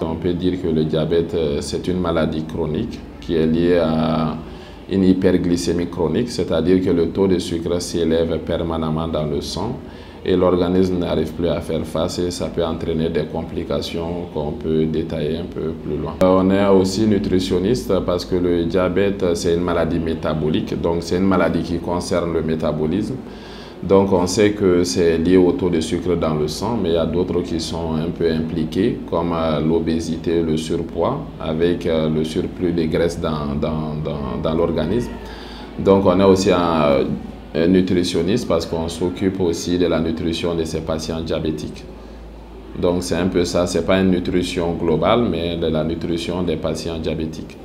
On peut dire que le diabète, c'est une maladie chronique qui est liée à une hyperglycémie chronique, c'est-à-dire que le taux de sucre s'élève permanemment dans le sang et l'organisme n'arrive plus à faire face et ça peut entraîner des complications qu'on peut détailler un peu plus loin. On est aussi nutritionniste parce que le diabète, c'est une maladie métabolique, donc c'est une maladie qui concerne le métabolisme. Donc on sait que c'est lié au taux de sucre dans le sang, mais il y a d'autres qui sont un peu impliqués, comme l'obésité, le surpoids, avec le surplus de graisse dans l'organisme. Donc on est aussi un nutritionniste parce qu'on s'occupe aussi de la nutrition de ces patients diabétiques. Donc c'est un peu ça, ce n'est pas une nutrition globale, mais de la nutrition des patients diabétiques.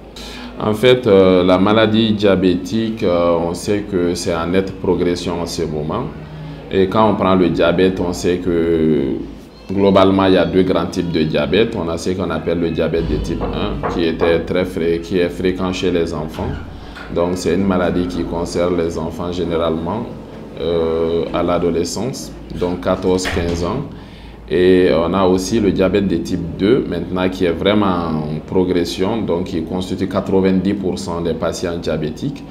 En fait, la maladie diabétique, on sait que c'est en nette progression en ce moment. Et quand on prend le diabète, on sait que globalement, il y a deux grands types de diabète. On a ce qu'on appelle le diabète de type 1, qui est fréquent chez les enfants. Donc, c'est une maladie qui concerne les enfants généralement à l'adolescence, donc 14-15 ans. Et on a aussi le diabète de type 2, maintenant qui est vraiment en progression, donc qui constitue 90% des patients diabétiques.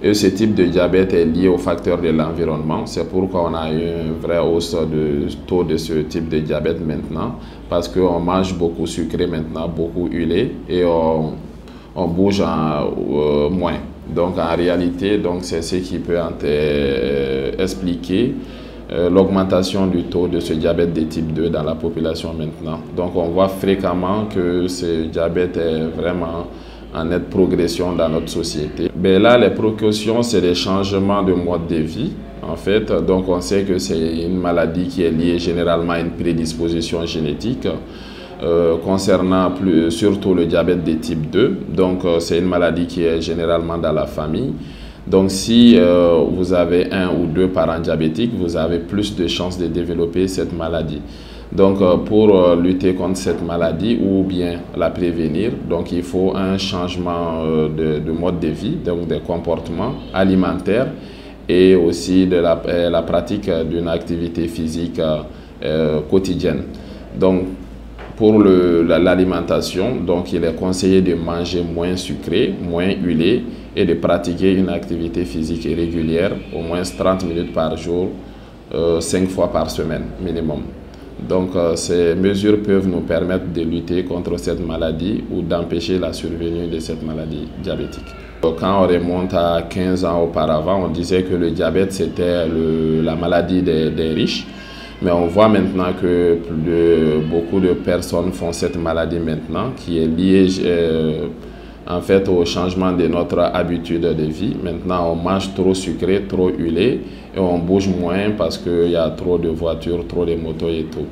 Et ce type de diabète est lié aux facteurs de l'environnement. C'est pourquoi on a eu une vraie hausse de taux de ce type de diabète maintenant, parce qu'on mange beaucoup sucré maintenant, beaucoup huilé, et on bouge moins. Donc en réalité, c'est ce qui peut expliquer l'augmentation du taux de ce diabète de type 2 dans la population maintenant. Donc on voit fréquemment que ce diabète est vraiment en nette progression dans notre société. Mais là, les précautions, c'est les changements de mode de vie, en fait. Donc on sait que c'est une maladie qui est liée généralement à une prédisposition génétique concernant surtout le diabète de type 2. Donc c'est une maladie qui est généralement dans la famille. Donc si vous avez un ou deux parents diabétiques, vous avez plus de chances de développer cette maladie. Donc pour lutter contre cette maladie ou bien la prévenir, donc il faut un changement de mode de vie, donc des comportements alimentaires et aussi de la pratique d'une activité physique quotidienne. Donc pour l'alimentation, donc il est conseillé de manger moins sucré, moins huilé et de pratiquer une activité physique régulière, au moins 30 minutes par jour, 5 fois par semaine minimum. Donc ces mesures peuvent nous permettre de lutter contre cette maladie ou d'empêcher la survenue de cette maladie diabétique. Quand on remonte à 15 ans auparavant, on disait que le diabète c'était la maladie des riches. Mais on voit maintenant que beaucoup de personnes font cette maladie maintenant, qui est liée en fait au changement de notre habitude de vie. Maintenant, on mange trop sucré, trop huilé et on bouge moins parce qu'il y a trop de voitures, trop de motos et tout.